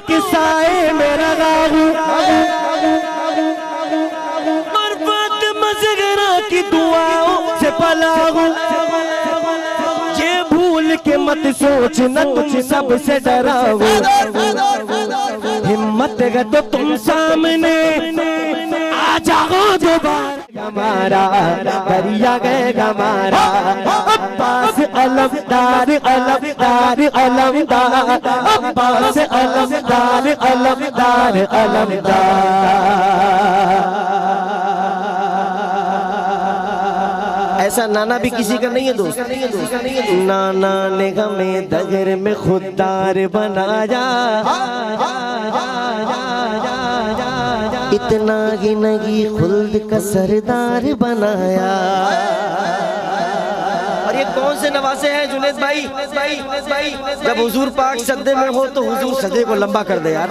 के साए में रगा हूँ, मरफत मज़गरा की दुआओं से पला हूँ। ये भूल के मत सोचना तुम सबसे डरा हूँ। हिम्मत है तो तुम सामने आ जाओ दोबारा। हमारा दरिया गए हमारा अब्बास अलमदार अलमदार अलमदार अब्बास अलमदार अलमदार अलमदार। ऐसा नाना भी किसी का नहीं है दोस्त। नाना ने हमें दगर में खुददार बनाया, इतना ही नहीं खुल्द का सरदार बनाया। और ये कौन से नवासे हैं जुनेद भाई? जब हुजूर पाक सजदे में हो तो हुजूर सजदे को लंबा कर दे यार।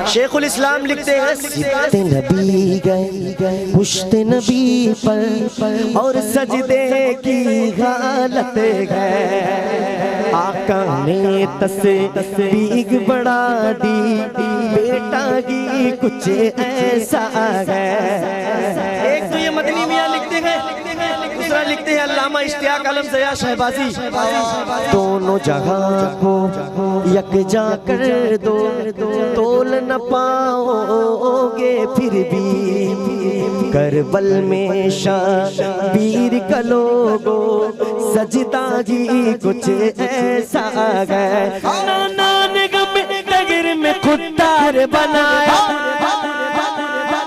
शेखुल इस्लाम लिखते हैं सिद्दे नबी गए पुश्ते नबी पर और सजदे की हालत है। आका ने तस्बीह बढ़ा दी बेटा की कुछ ऐसा है। एक तो ये मदनी मियाँ लिखते हैं, दूसरा लिखते हैं अल्लामा इश्तियाक आलम ज़या शहबाजी। दोनों जहां को यकजा कर दो, तोल न पाओगे फिर भी। करबल में शाबीर का लोगो सजदा जी कुछ ऐसा है। नाना ने गमे दगर में खुददार बनाया,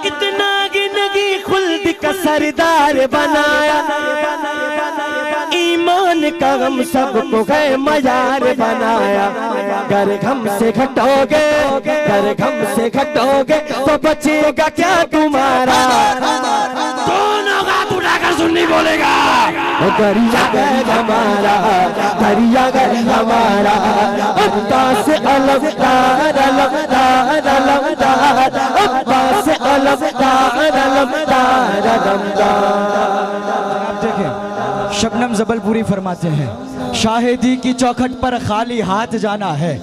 इतना गिनगी खुल्द का सरदार बनाया। ईमान का हम सबको गए मजार बनाया। कर हम से घटोगे, कर हम से घटोगे तो बचेगा क्या तुम्हारा? दोनों का उठाकर सुन्नी बोलेगा। दरिया गए हमारा, दरिया गए हमारा अब्बास अलमदार अलमदार अलमदार अब्बास अलमदार अलमदार अलमदार। देखें शबनम जबलपुरी फरमाते हैं शाहिदी की चौखट पर खाली हाथ जाना है,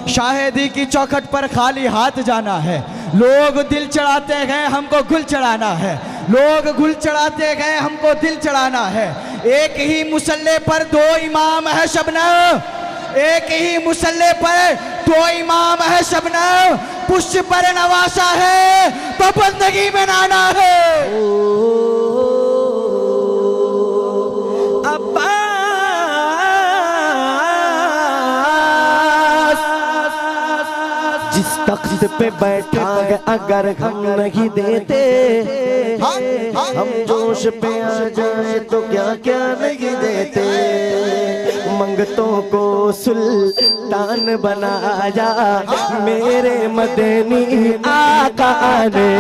शाहिदी की चौखट पर खाली हाथ जाना है। लोग दिल चढ़ाते गए हमको गुल चढ़ाना है, लोग गुल चढ़ाते गए हमको दिल चढ़ाना है। एक ही मुसल्ले पर दो इमाम है शबनम, एक ही मुसल्ले पर दो इमाम है शबनम। पुष्प पर नवासा है तो बंदगी में नाना है। जिस तख्त पे बैठा है अगर हम नहीं देते, हम जोश पे आ जाए तो क्या क्या नहीं देते। मंगतों को सुल्तान बनाया मेरे मदनी आका ने।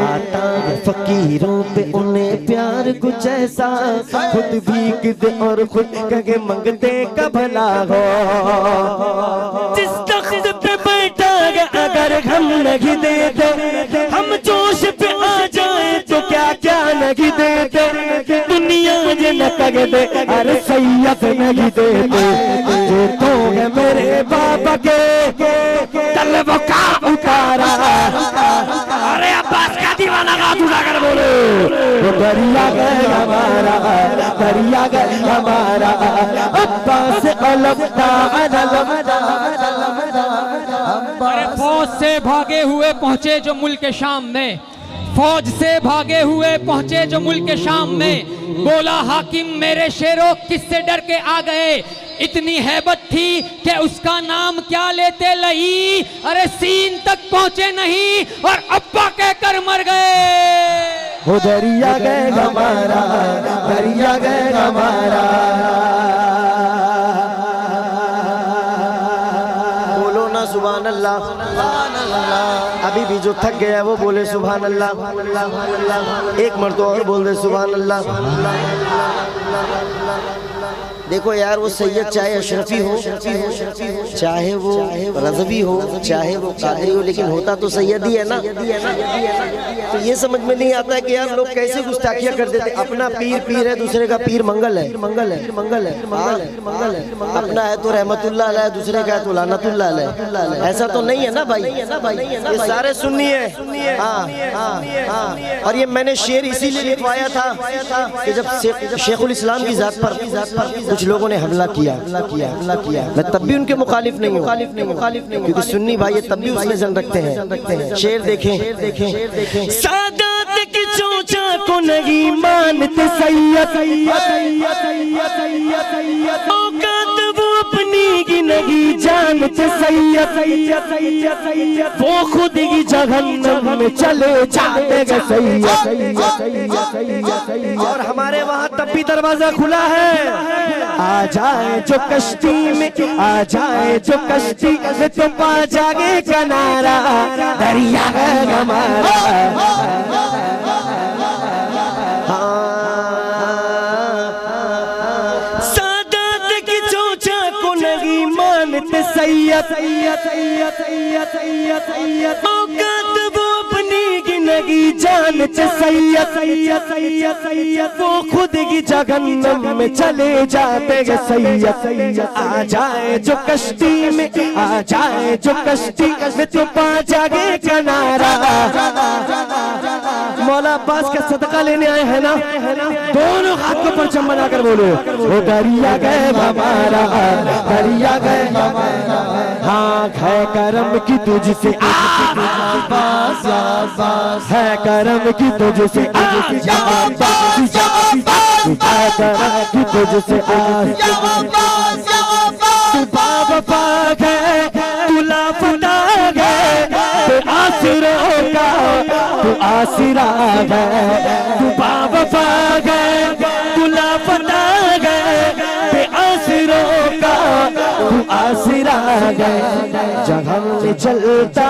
आता है फकीरों पे उन्हें प्यार कुछ ऐसा, खुद भीख दे और खुद कहे मंगते का भला हो। जिस तख्त पे बैठा है अगर हम नहीं देते, हम जोश पे आ जाए तो क्या क्या नहीं देते। दुनिया ये न कहे दे अरे सैयद नहीं देते। जो तो है मेरे बाबा के तलबों का उतारा। अरे अब्बास का दीवाना का दूल्हा कर बोलो। वो दरिया गए हमारा, दरिया गए हमारा अब्बास अलमदार अलमदार। अरे फौज से भागे हुए पहुंचे जो मुल्क शाम में, फौज से भागे हुए पहुंचे जो मुल्क शाम में। बोला हाकिम मेरे शेरों किससे डर के आ गए? इतनी हैबत थी कि उसका नाम क्या लेते लही। अरे सीन तक पहुंचे नहीं और अब्बा कहकर मर गए। वो दरिया गए हमारा, दरिया गए हमारा। बोलो ना सुभान अल्लाह। अभी भी जो थक गया वो बोले सुभान अल्लाह। एक मर्तबा और बोल दे सुभान अल्लाह। देखो यार, वो सैयद चाहे अशरफी हो, चाहे वो रज़वी हो, चाहे वो कादरी हो, लेकिन होता तो सैयद ही है ना। तो ये समझ में नहीं आता है कि यार लोग कैसे गुस्ताखियां कर देते। अपना पीर पीर है, दूसरे का पीर मंगल है, मंगल है, मंगल है, मंगल है। अपना है तो रहमतुल्लाह अलैह, दूसरे का है तो लानतुल्लाह अलैह। ऐसा तो नहीं है ना भाई, ये सारे सुन्नी है। हाँ। और ये मैंने शेर इसीलिए लिखवाया था कि जब शेखुल इस्लाम की जात पर कुछ लोगों ने हमला किया, मैं तब भी उनके मुखालिफ नहीं हूँ, क्योंकि सुन्नी भाई तब भी उसमें जन रखते हैं। शेर देखें। सादात की चोचा को नहीं मानते सैयद, औकात वो अपनी की नहीं जानते सैयद, वो खुद ही जहन्नम में चले जाते गए सैयद। और हमारे वहाँ तब भी दरवाजा खुला है। आ जाए जो कश्ती में, आ जाए जो कश्ती में, तो पा जागे किनारा, दरिया है हमारा। सादात की चोचा को नहीं मानते सैयद, औकात वो अपनी की नहीं जानते सैयद, वो खुद की जहन्नम में चले जाते हैं सैयद। आ जाए जो कश्ती में, आ जाए जो कश्ती में, तो पा जागे किनारा। मौला अब्बास का सदका लेने आए हैं ना, दोनों हाथ को परचम बनाकर बोलो, वो दरिया गए हमारा, दरिया गए हमारा। हाँ है करम की तुझसे आबास, है करम की तुझसे आबास, है करम की तुझसे आबास। तू बाबा पाक है, तू लापता है, तू आसरों का तू आसरा है। तू बाबा पाक है, तू लापता है, तू आसरों का तू आसरा है। जगह में चलता,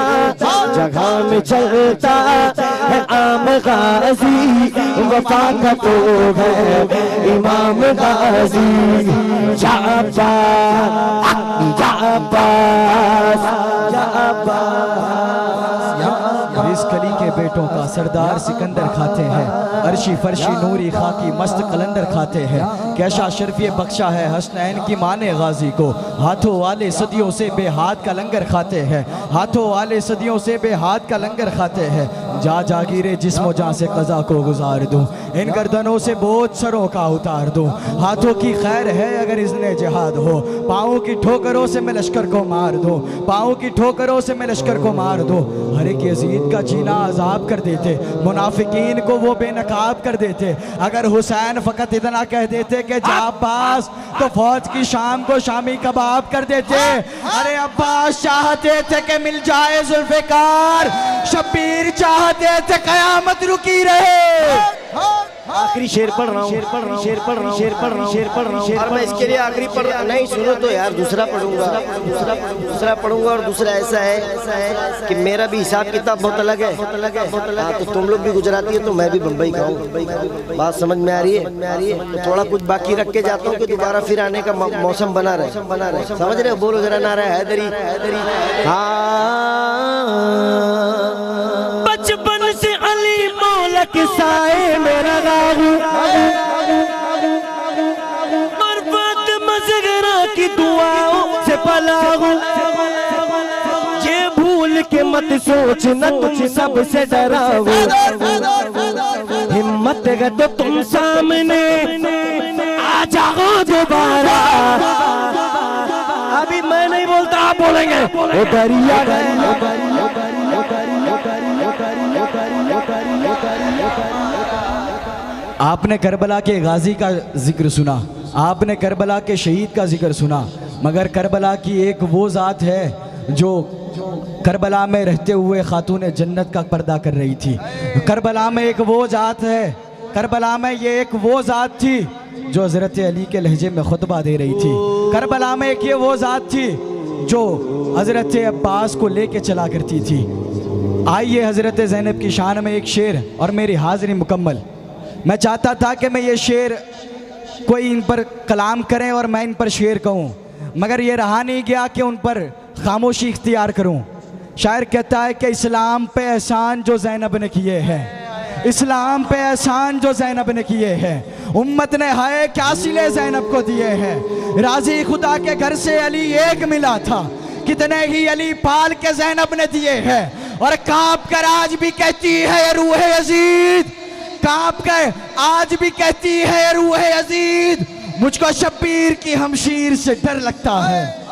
जगह में चलता है आम गाजी, वफा का तो है इमाम गाजी। इस कली के बेटों का सरदार सिकंदर खाते हैं, अर्शी फर्शी नूरी खाकी मस्त कलंदर खाते हैं। कैसा शर्फिय बख्शा है हसनैन की माने गाजी को, हाथों वाले सदियों से बेहाथ का लंगर खाते हैं, हाथों वाले सदियों से बेहाथ का लंगर खाते हैं। जा जागीरे जिस्मो जान से कज़ा को गुजार दूं, इन गर्दनों से बोझ सरों का उतार दूं। हाथों की खैर है अगर इज़्ने जिहाद हो, पाँवों की ठोकरों से मैं लश्कर को मार दूं, पाँवों की ठोकरों से मैं लश्कर को मार दूं। हर एक यजीद का जीना अजाब कर देते, मुनाफिकीन को वो बेनकाब कर देते। अगर हुसैन फ़कत इतना कह देते कि जा अब्बास, तो फौज की शाम को शामी कबाब कर देते। अरे अब्बास चाहते थे कि मिल जाए जुल्फ़िकार, शब्बीर चाहते थे कयामत रुकी रहे। आखिरी शेर पढ़ रहा हूँ, और मैं इसके लिए आखिरी पढ़ रहा नहीं, सुनो तो यार, दूसरा पढ़ूंगा, दूसरा पढ़ूंगा। और दूसरा ऐसा है कि मेरा भी हिसाब किताब बहुत अलग है। हाँ, तो तुम लोग भी गुजराती है तो मैं भी बम्बई का हूँ। बात समझ में आ रही है? तो थोड़ा कुछ बाकी रख के जाता हूँ कि दोबारा फिर आने का मौसम बना रहे। समझ रहे हो? बोलो जरा नारा हैदरी। बचपन से अली मौला के साए मेरा गाहू, मरफत मज़गरा की दुआओं से पला हूँ। ये भूल के मत सोच न तुझ सबसे डरा हूँ, हिम्मत है तो तुम सामने आ जाओ दोबारा। अभी मैं नहीं बोलता, आप बोलेंगे। ओ दरिया गए, आपने करबला के गाजी का जिक्र सुना, आपने करबला के शहीद का जिक्र सुना, मगर करबला की एक वो ज़ात है जो करबला में रहते हुए खातून जन्नत का पर्दा कर रही थी। करबला में एक वो ज़ात है, करबला में ये एक वो ज़ात थी जो हज़रत अली के लहजे में खुतबा दे रही थी। करबला में एक ये वो ज़ात थी जो हज़रत अब्बास को लेके चला करती थी। आइए हज़रत ज़ैनब की शान में एक शेर और मेरी हाज़िरी मुकम्मल। मैं चाहता था कि मैं ये शेर कोई इन पर कलाम करें और मैं इन पर शेर कहूँ, मगर ये रहा नहीं गया कि उन पर खामोशी इख्तियार करूँ। शायर कहता है कि इस्लाम पे एहसान जो ज़ैनब ने किए हैं, इस्लाम पे एहसान जो ज़ैनब ने किए हैं, उम्मत ने हाय क्या सिले ज़ैनब को दिए हैं। राजी खुदा के घर से अली एक मिला था, कितने ही अली पाल के ज़ैनब ने दिए हैं। और कांप कर आज भी कहती है रूह यजीद, कांप कर आज भी कहती है रूह यजीद, मुझको शब्बीर की हमशीर से डर लगता है।